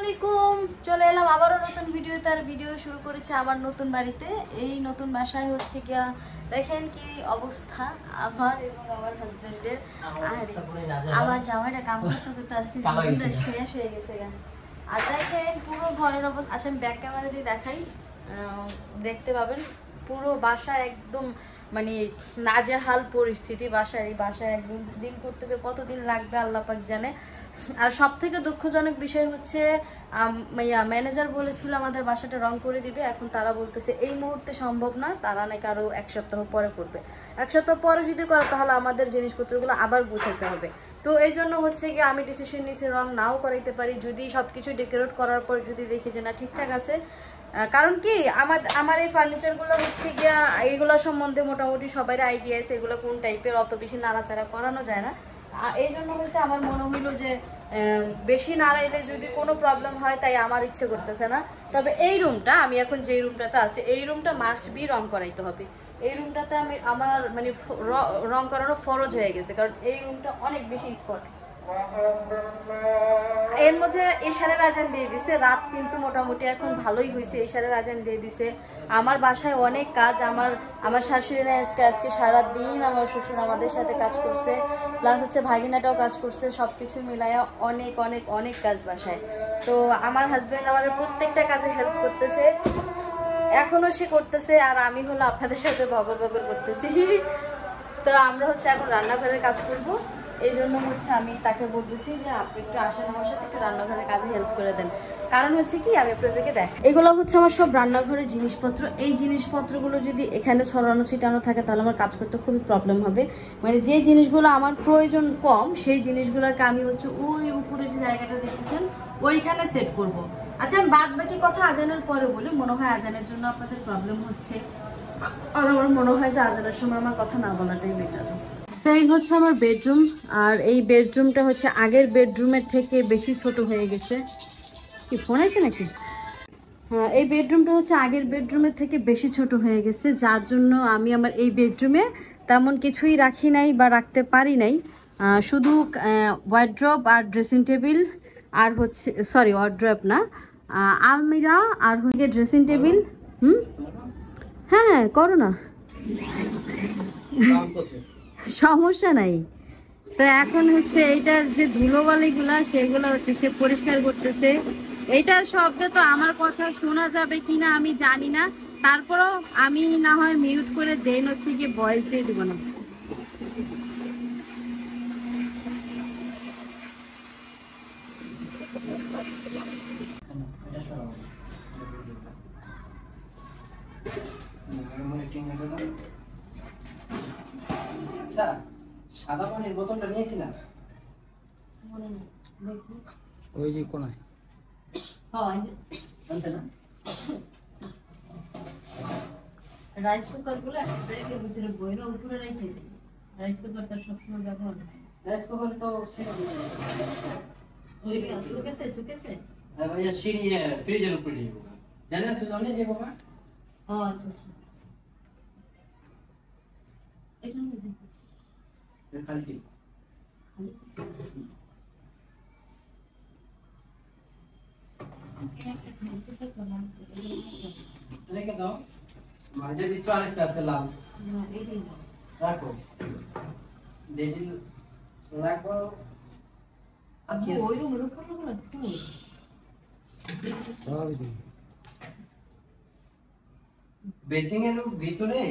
আলাইকুম, চলে এলাম আবারও নতুন ভিডিওতে। আর ভিডিও শুরু করেছে আমার নতুন বাড়িতে। এই নতুন বাসায় হচ্ছে গিয়া দেখেন কি অবস্থা আমার এবং আমার হাজবেন্ডের। আমার জামাইটা কাম করতে করতে আজকে জীবনটা শেষ হয়ে গেছে। আর দেখেন পুরো ঘরের অবস্থা। আচ্ছা আমি ব্যাক ক্যামেরা দিয়ে দেখাই, দেখতে পাবেন পুরো বাসা একদম মানে নাজেহাল পরিস্থিতি। বাসায় এই বাসায় একদম দিন করতে যে কতদিন লাগবে আল্লাহ পাক জানে। আর সব থেকে দুঃখজনক বিষয় হচ্ছে ম্যানেজার বলেছিল আমাদের বাসাটা রং করে দিবে, এখন তারা বলতেছে এই মুহূর্তে সম্ভব না, তারা নাকি আরো এক সপ্তাহ পরে করবে। এক সপ্তাহ পরে যদি করে তাহলে আমাদের জিনিসপত্রগুলো আবার গুছাইতে হবে। তো এই জন্য হচ্ছে কি আমি ডিসিশন নিয়েছি রং নাও করাইতে পারি, যদি সবকিছু ডেকোরেট করার পর যদি দেখি যে না ঠিকঠাক আছে। কারণ কি আমার এই ফার্নিচারগুলো হচ্ছে গিয়া এইগুলো সম্বন্ধে মোটামুটি সবাই আইডিয়া আছে, এগুলো কোন টাইপের, অত বেশি নাড়াচাড়া করানো যায় না। এই জন্য হচ্ছে আমার মনে হইলো যে বেশি নাড়াইলে যদি কোনো প্রবলেম হয়, তাই আমার ইচ্ছে করতেছে না। তবে এই রুমটা আমি এখন যে রুমটাতে আছি এই রুমটা মাস্ট বি রং করাইতে হবে। এই রুমটাতে আমার মানে রং করানো ফরজ হয়ে গেছে, কারণ এই রুমটা অনেক বেশি স্পট। এর মধ্যে ইশারের আজান দিয়ে দিছে রাত, কিন্তু মোটামুটি এখন ভালোই হয়েছে, ইশারের আজান দিয়ে দিছে। আমার বাসায় অনেক কাজ, আমার শাশুড়িরা আজকে সারাদিন আমার শ্বশুর আমাদের সাথে কাজ করছে, প্লাস হচ্ছে ভাগিনাটাও কাজ করছে, সবকিছু মিলাইয়া অনেক অনেক অনেক কাজ বাসায়। তো আমার হাজবেন্ড আমাদের প্রত্যেকটা কাজে হেল্প করতেছে, এখনো সে করতেছে, আর আমি হলো আপনাদের সাথে বগর বগর করতেছি। তো আমরা হচ্ছে এখন রান্নাঘরের কাজ করব, এই জন্য হচ্ছে আমি তাকে বলতেছি যে আপনি একটু আসেন আমার সাথে, একটু রান্নাঘরের কাজে হেল্প করে দেন। কারণ হচ্ছে কি আমি আপনাদেরকে দেখ, এগুলো হচ্ছে আমার সব রান্নাঘরের জিনিসপত্র। এই জিনিসপত্রগুলো যদি এখানে ছড়ানো ছিটানো থাকে তাহলে আমার কাজ করতে খুবই প্রবলেম হবে। মানে যে জিনিসগুলো আমার প্রয়োজন কম সেই জিনিসগুলোকে আমি হচ্ছে ওই উপরে যে জায়গাটা দেখতেছেন ওইখানে সেট করব। আচ্ছা আমি বাদ বাকি কথা আজানের পরে বলি, মনে হয় আজানের জন্য আপনাদের প্রবলেম হচ্ছে, আর আমার মনে হয় যে আজানের সময় আমার কথা না বলাটাই বেটার। এই হচ্ছে আমার বেডরুম, আর এই বেডরুমটা হচ্ছে আগের বেডরুমের থেকে বেশি ছোট হয়ে গেছে। কি ফোন আছে নাকি? হ্যাঁ, এই বেডরুমটা হচ্ছে আগের বেডরুমের থেকে বেশি ছোট হয়ে গেছে, যার জন্য আমি আমার এই বেডরুমে তেমন কিছুই রাখি নাই বা রাখতে পারি নাই। শুধু ওয়ার্ড্রপ আর ড্রেসিং টেবিল, আর হচ্ছে সরি ওয়ার্ড্রপ না, আলমিরা, আর হচ্ছে ড্রেসিং টেবিল। হ্যাঁ হ্যাঁ করো না, সমস্যা নাই। তো এখন হচ্ছে এইটার যে ধুলোবালিগুলা সেগুলো হচ্ছে সে পরিষ্কার করতেছে। এইটার শব্দে তো আমার কথা শোনা যাবে কিনা আমি জানি না, তারপরও আমি না হয় মিউট করে দেন হচ্ছে গিয়ে ভয়েস দিয়ে দিব না। আচ্ছা সাদা পানির বোতলটা নিয়েছিলাম ওই যে কোনায়, রাইস কুকার গুলো একটা ব্যাগের ভিতরে বইরা উপরে রেখে দিই, রাইস কুকারটা সবসময় ব্যবহার হয়। রাইস কুকার তো শুকেছে ভাইয়া সিঁড়ি ফ্রিজের উপরে দিয়ে জানেন সুজনে যে বাবা। ও আচ্ছা আচ্ছা, এটা নিয়ে দেখো খালি রেখে দাও, মাঝে ভিতরে আরেকটা আছে লাল, রাখো যেটি রাখো। আর কি আছে ওই রুমের উপর রাখো বেসিং এর ভিতরে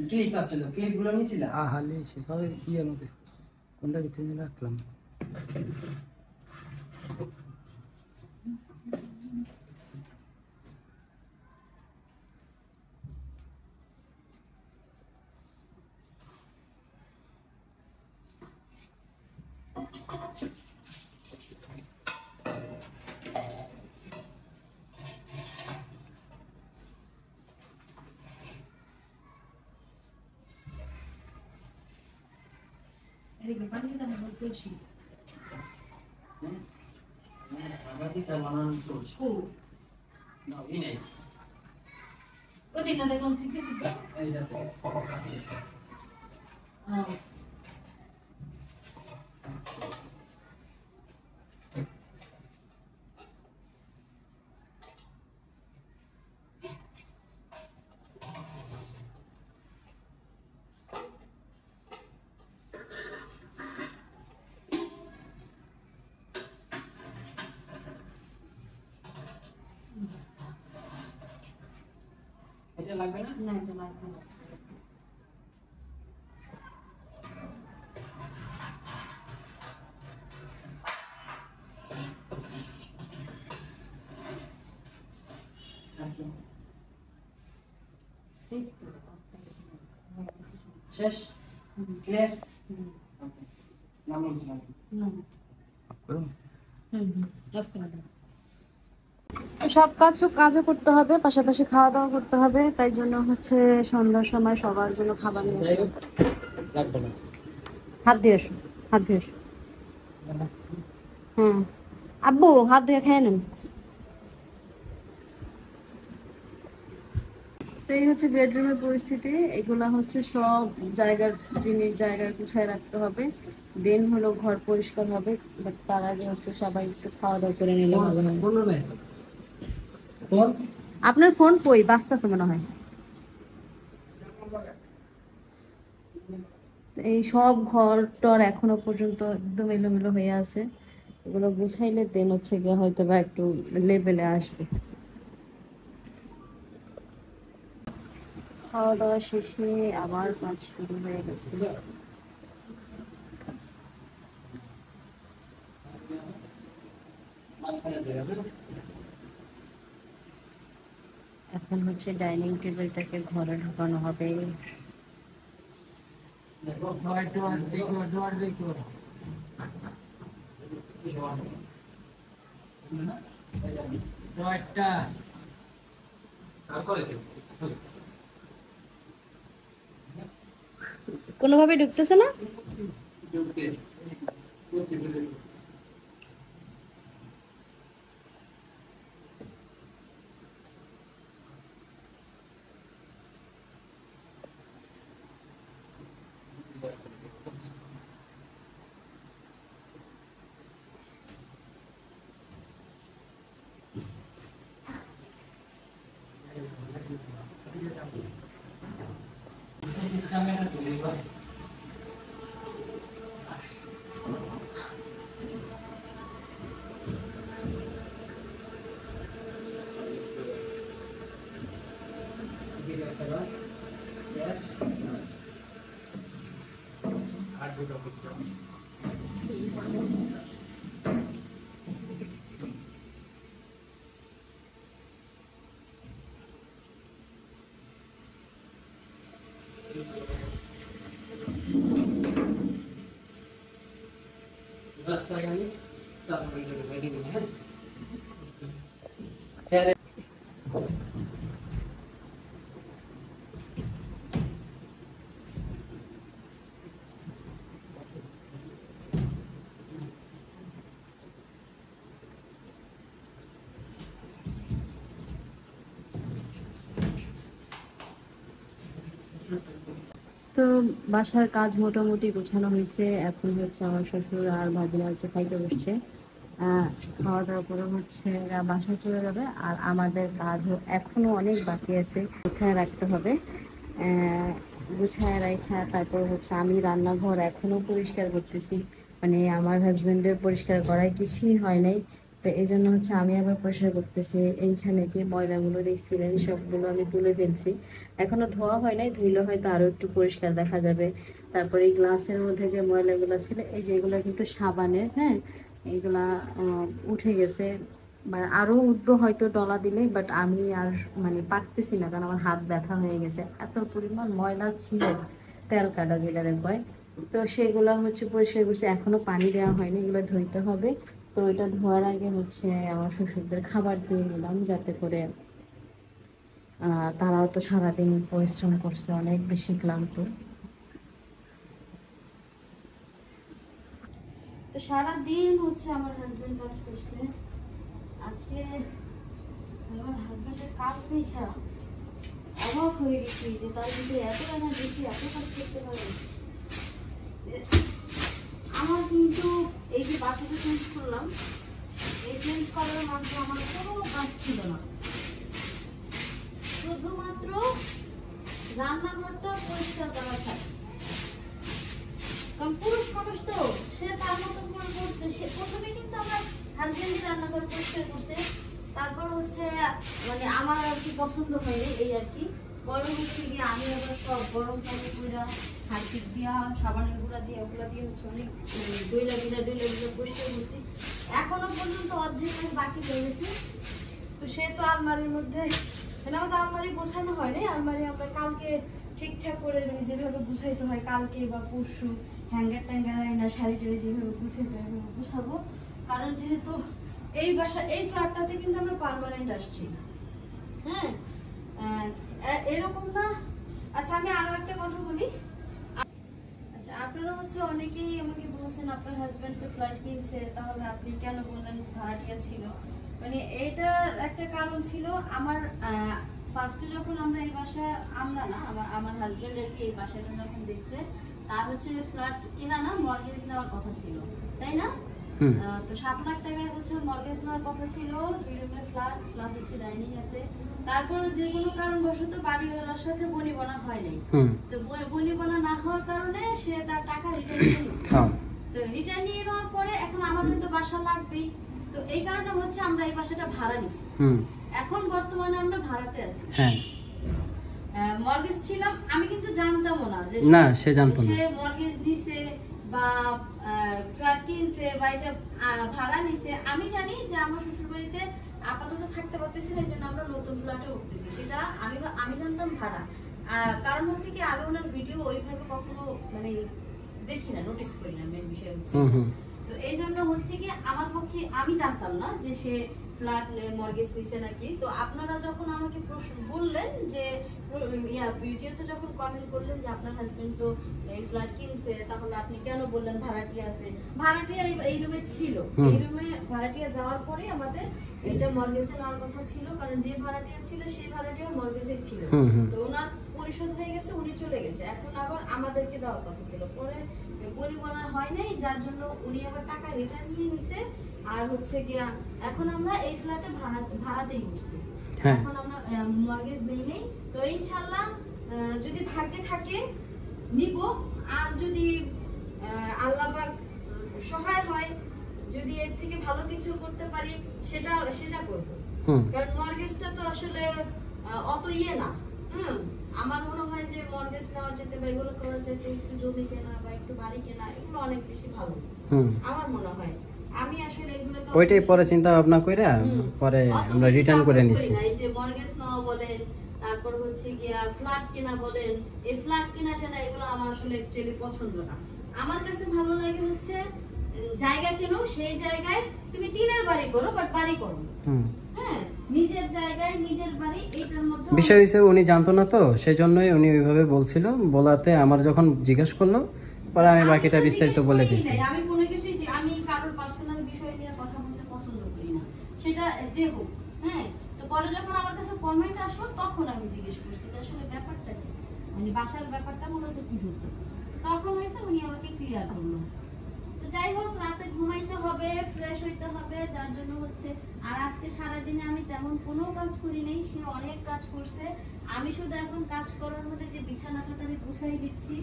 ক্লিপ আছে, ক্লিপ গুলো নিয়েছিল হালে সব কি এর মধ্যে কোনটা ভিতরে রাখলাম। দেখলাম শিখতে শিখতে এটা লাগবে না? না এটা লাগবে না। শেষ? ক্লিয়ার? ওকে। নাম লিখলাম। সব কাজও করতে হবে, পাশাপাশি খাওয়া দাওয়া করতে হবে, তাই জন্য হচ্ছে সন্ধ্যার সময় সবার জন্য খাবার নিয়ে আসো। লাগবে না। হাত দিয়ে এসো, হাত দিয়ে এসো। হ্যাঁ আব্বু হাত দিয়ে খেয়ে নেন। তো এই হচ্ছে বেডরুমের পরিস্থিতি। এগুলা হচ্ছে সব জায়গার জিনিস জায়গায় গুছায় রাখতে হবে, দেন হলো ঘর পরিষ্কার হবে। বাট তার আগে হচ্ছে সবাই একটু খাওয়া দাওয়া করে নিলে ভালো হয়। ফোন? আপনার ফোন কই? বাজতেছে মনে হয়। এই সব ঘর টর এখনো পর্যন্ত একদম এলোমেলো হয়ে আছে। এগুলো গুছাইলে দেন হচ্ছে গিয়ে হয়তো বা একটু লেভেলে আসবে। খাওয়া দাওয়া শেষে আবার কাজ শুরু হয়ে গেছে। এখন হচ্ছে ডাইনিং টেবিলটাকে ঘরে ঢুকানো হবে। কোনোভাবে ঢুকতেছে না। তো বাসার কাজ মোটামুটি গোছানো হয়েছে। এখন হচ্ছে আমার শ্বশুর আর ভাবিনা হচ্ছে খাইতে বসছে। খাওয়া দাওয়া করে হচ্ছে এরা বাসায় চলে যাবে। আর আমাদের কাজ এখনো অনেক বাকি আছে, গুছায় রাখতে হবে। গুছায় রাখা তারপর হচ্ছে আমি রান্নাঘর এখনো পরিষ্কার করতেছি। মানে আমার হাজবেন্ডের পরিষ্কার করায় কিছুই হয় নাই। তো এই জন্য হচ্ছে আমি আবার পরিষ্কার করতেছি। এইখানে যে ময়লাগুলো দেখছিলেন সবগুলো আমি তুলে ফেলছি। এখনো ধোয়া হয় নাই, ধুইলে হয়তো আরো একটু পরিষ্কার দেখা যাবে। তারপরে এই গ্লাসের মধ্যে যে ময়লাগুলো ছিল, এই যে এগুলো কিন্তু সাবানের, হ্যাঁ এইগুলা উঠে গেছে। মানে আরো উঠবো হয়তো ডলা দিলে, বাট আমি আর মানে পারতেছি না, কারণ আমার হাত ব্যথা হয়ে গেছে, এত পরিমাণ ময়লা ছিল। তেল কাটা যেটারে কয়। তো সেগুলো হচ্ছে পরিষ্কার করছে, এখনো পানি দেওয়া হয়নি, এগুলো ধুইতে হবে। তো এটা ধোয়ার আগে হচ্ছে আমার শ্বশুরদের খাবার দিয়ে নিলাম, যাতে করে তারাও তো সারাদিন পরিশ্রম করছে, অনেক বেশি ক্লান্ত। তো সারাদিন হচ্ছে আমার হাজবেন্ড কাজ করছে। আজকে আমার হাজবেন্ডের কাজ দেখা অবাক হয়ে গেছি যে তার কিন্তু এত এনার্জি, এত কাজ করতে পারে। আমার কিন্তু এই যে বাসাটা চেঞ্জ করলাম, এই চেঞ্জ করার মধ্যে আমার কোনো কাজ ছিল না, শুধুমাত্র রান্নাঘরটা পরিষ্কার করা থাকে। কারণ পুরুষ মানুষ তো, সে তার মতো করে করছে। সে প্রথমে কিন্তু আমার হাজবেন্ডের রান্নাঘর পরিষ্কার করছে, তারপর হচ্ছে মানে আমার আর কি পছন্দ হয়নি এই আর কি। পরে হচ্ছে গিয়ে আমি আবার সব গরম পানি করে হারপিক দিয়া সাবানের গুঁড়া দিয়ে ওগুলা দিয়ে হচ্ছে অনেক ডইলা পরিষ্কার করছি। এখনো পর্যন্ত অর্ধেক বাকি রয়ে গেছে। তো সে তো আলমারির মধ্যে আমাদের আলমারি গোছানো হয় নাই, আলমারি আমরা কালকে ঠিকঠাক করে যেভাবে গুছাইতে হয় কালকে বা পরশু হ্যাঙ্গার ট্যাঙ্গার না শাড়ি টাড়ি যেভাবে গুছাইতে হয় এভাবে গুছাবো। কারণ যেহেতু এই বাসা এই ফ্ল্যাটটাতে কিন্তু আমরা পার্মানেন্ট আসছি। হ্যাঁ এরকম না। আচ্ছা আমি আরো একটা কথা বলি। আচ্ছা আপনারা হচ্ছে অনেকেই আমাকে বলছেন আপনার হাজবেন্ড তো ফ্ল্যাট কিনছে, তাহলে আপনি কেন বললেন ভাড়াটিয়া ছিল? মানে এটার একটা কারণ ছিল, আমার ফার্স্টে যখন আমরা এই বাসা আমরা না আমার হাজবেন্ড আর কি এই বাসাটা যখন দেখছে তার হচ্ছে ফ্ল্যাট কেনা না মর্গেজ নেওয়ার কথা ছিল, তাই না? তো 7 লাখ টাকায় হচ্ছে মর্গেজ নেওয়ার কথা ছিল, 2 রুমের ফ্ল্যাট প্লাস হচ্ছে ডাইনিং আছে। তারপর যে কোনো কারণবশত বাড়িওয়ালার সাথে বনিবনা হয় নাই। তো বনিবনা না হওয়ার কারণে সে তার টাকা রিটার্ন নিয়ে নিয়েছে। তো রিটার্ন নিয়ে নেওয়ার পরে এখন আমাদের তো বাসা লাগবেই, তো এই কারণে হচ্ছে আমরা এই বাসাটা ভাড়া নিছি। এখন বর্তমানে আমরা ভাড়াতে আছি। মর্গেজ ছিলাম আমি কিন্তু জানতামও না যে না সে জানতো না সে মর্গেজ নিছে বা ফ্ল্যাট কিনছে বা এটা ভাড়া নিছে। আমি জানি যে আমার শ্বশুর বাড়িতে আপাতত থাকতে পারতেছি না, এই জন্য আমরা নতুন ফ্ল্যাটে উঠতেছি, সেটা আমি জানতাম ভাড়া। কারণ হচ্ছে কি আমি ওনার ভিডিও ওইভাবে কখনো মানে দেখি না, নোটিস করি না, মেন বিষয় হচ্ছে। তো এই জন্য হচ্ছে কি আমার পক্ষে আমি জানতাম না যে সে ফ্ল্যাট মর্গেজ নিছে নাকি। তো আপনারা যখন আমাকে প্রশ্ন বললেন যে ভিডিওতে যখন কমেন্ট করলেন যে আপনার হাজবেন্ড তো এই ফ্ল্যাট কিনছে, তাহলে আপনি কেন বললেন ভাড়াটিয়া আছে? ভাড়াটিয়া এই রুমে ছিল, এই রুমে ভাড়াটিয়া যাওয়ার পরে আমাদের এটা মর্গেজে নেওয়ার কথা ছিল, কারণ যে ভাড়াটিয়া ছিল সেই ভাড়াটিয়া মর্গেজে ছিল। তো ওনার পরিশোধ হয়ে গেছে, উনি চলে গেছে, এখন আবার আমাদেরকে দেওয়ার কথা ছিল, পরে পরিমাণ হয় নাই, যার জন্য উনি আবার টাকা রিটার্ন নিয়ে নিছে। আর হচ্ছে গিয়া এখন আমরা এই ফ্ল্যাটে ভাড়াতেই উঠছি, এখন আমরা মর্গেজ নেই নেই। তো ইনশাআল্লাহ যদি ভাগ্যে থাকে নিব, আর যদি আল্লাহ পাক সহায় হয়, যদি এর থেকে ভালো কিছু করতে পারি সেটা করব। কারণ মর্গেজটা তো আসলে অত ইয়ে না। আমার মনে হয় যে মর্গেজ নেওয়া যেতে বা এগুলো করা যেতে একটু জমি কেনা বা একটু বাড়ি কেনা, এগুলো অনেক বেশি ভালো আমার মনে হয়। আমি আসলে এগুলো তো ওইটাই পরে চিন্তা ভাবনা করে পরে আমরা রিটার্ন করে নিছি। এই যে মর্গেজ নেওয়া বলেন, তারপর হচ্ছে গিয়া ফ্ল্যাট কেনা বলেন, এই ফ্ল্যাট কেনা টেনা এগুলো আমার আসলে অ্যাকচুয়ালি পছন্দ না। আমার কাছে ভালো লাগে হচ্ছে জায়গা কেন সেই জায়গায় তুমি টিনের বাড়ি করো, বাট বাড়ি করো। হ্যাঁ নিজের জায়গায় নিজের বাড়ি, এটার মধ্যে বিষয় হিসেবে উনি জানতো না, তো সেজন্যই উনি ওইভাবে বলছিল। বলাতে আমার যখন জিজ্ঞেস করলো পরে আমি বাকিটা বিস্তারিত বলে দিয়েছি। আমি কোনো কিছুই আমি কারোর পার্সোনাল বিষয় নিয়ে কথা বলতে পছন্দ করি না, সেটা যে হোক। হ্যাঁ তো পরে যখন আমার কাছে কমেন্ট আসলো তখন আমি জিজ্ঞেস করছি যে আসলে ব্যাপারটা কি, মানে বাসার ব্যাপারটা মূলত কি হয়েছে। তখন হয়েছে উনি আমাকে ক্লিয়ার করলো। তো যাই হোক, রাতে ঘুমাইতে হবে, ফ্রেশ হইতে হবে, যার জন্য হচ্ছে। আর আজকে সারাদিনে আমি তেমন কোনো কাজ করি নাই, সে অনেক কাজ করছে। আমি শুধু এখন কাজ করার মধ্যে যে বিছানাটা তাকে গুছাই দিচ্ছি,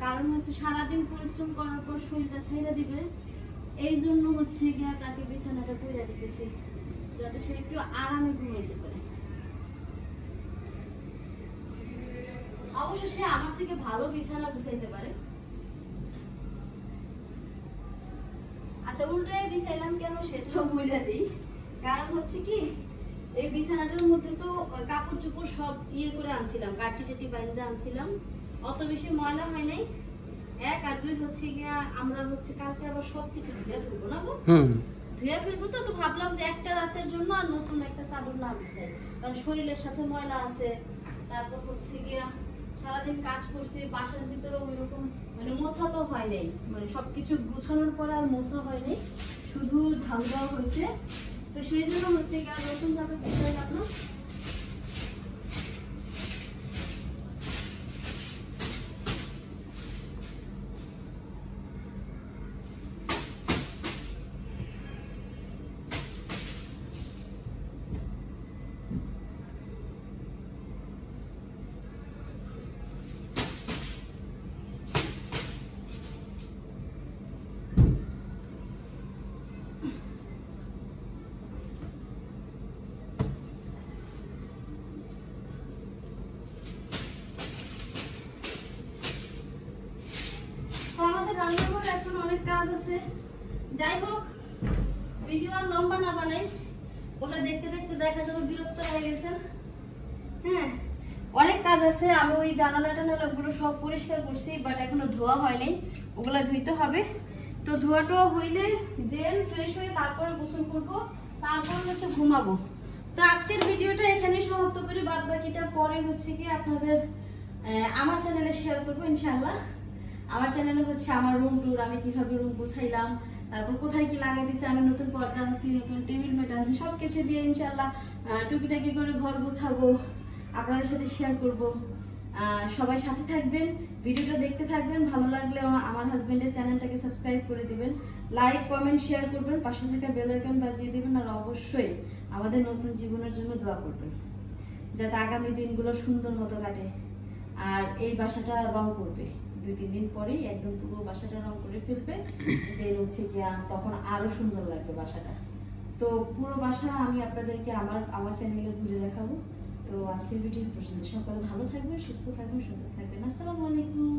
কারণ হচ্ছে সারাদিন পরিশ্রম করার পর শরীরটা ছেড়ে দিবে, এই জন্য হচ্ছে গিয়া তাকে বিছানাটা কইরা দিতেছি যাতে সে একটু আরামে ঘুমাইতে পারে। অবশ্য সে আমার থেকে ভালো বিছানা গুছাইতে পারে। আচ্ছা উল্টায় বিছাইলাম কেন সেটাও বলে দিই। কারণ হচ্ছে কি এই বিছানাটার মধ্যে তো কাপড় চোপড় সব ইয়ে করে আনছিলাম, কাটি টাটি বাইন্দা আনছিলাম, অত বেশি ময়লা হয় নাই। 1 আর 2 হচ্ছে গিয়া আমরা হচ্ছে কালকে আবার সবকিছু ধুয়ে ফেলবো না গো, ধুয়ে ফেলবো। তো ভাবলাম যে একটা রাতের জন্য আর নতুন একটা চাদর না বিছাই, কারণ শরীরের সাথে ময়লা আছে। তারপর হচ্ছে গিয়া সারাদিন কাজ করছি, বাসার ভিতরে ওইরকম মানে মোছা তো হয় নাই, মানে সবকিছু গুছানোর পরে আর মোছা হয় নাই, শুধু ঝাড়ু দেওয়া হয়েছে। তো সেই জন্য হচ্ছে গিয়া নতুন চাদর বিছাই রাখলাম। আছে। যাই হোক, ভিডিও আর লম্বা না বানাই, ওটা দেখতে দেখতে দেখা যাবে বিরক্ত হয়ে গেছেন। হ্যাঁ, অনেক কাজ আছে। আমি ওই জানালা টানালাগুলো সব পরিষ্কার করছি, বাট এখনো ধোয়া হয়নি, ওগুলা ধুইতে হবে। তো ধোয়াটা হইলে দেন ফ্রেশ হয়ে তারপরে গোসল করবো, তারপর হচ্ছে ঘুমাবো। তো আজকের ভিডিওটা এখানেই সমাপ্ত করি, বাদ বাকিটা পরে হচ্ছে কি আপনাদের আমার চ্যানেলে শেয়ার করবো ইনশাল্লাহ। আমার চ্যানেলে হচ্ছে আমার রুম ট্যুর, আমি কিভাবে রুম গুছাইলাম, তারপর কোথায় কি লাগাই দিছি, আমি নতুন পর্দা আনছি, নতুন টেবিল মেট আনছি, সবকিছু দিয়ে ইনশাল্লাহ টুকিটাকি করে ঘর গোছাবো, আপনাদের সাথে শেয়ার করব। সবাই সাথে থাকবেন, ভিডিওটা দেখতে থাকবেন। ভালো লাগলে আমার হাজবেন্ডের চ্যানেলটাকে সাবস্ক্রাইব করে দিবেন, লাইক কমেন্ট শেয়ার করবেন, পাশে থাকা বেল আইকন বাজিয়ে দিবেন। আর অবশ্যই আমাদের নতুন জীবনের জন্য দোয়া করবেন, যাতে আগামী দিনগুলো সুন্দর মতো কাটে। আর এই বাসাটা রং করবে 2-3 দিন পরেই, একদম পুরো বাসাটা রং করে ফেলবে, দেন হচ্ছে গিয়া তখন আরো সুন্দর লাগবে বাসাটা। তো পুরো বাসা আমি আপনাদেরকে আমার চ্যানেলে ঘুরে দেখাবো। তো আজকের ভিডিও পর্যন্ত, সকলে ভালো থাকবেন, সুস্থ থাকবেন, সুন্দর থাকবেন। আসসালামু আলাইকুম।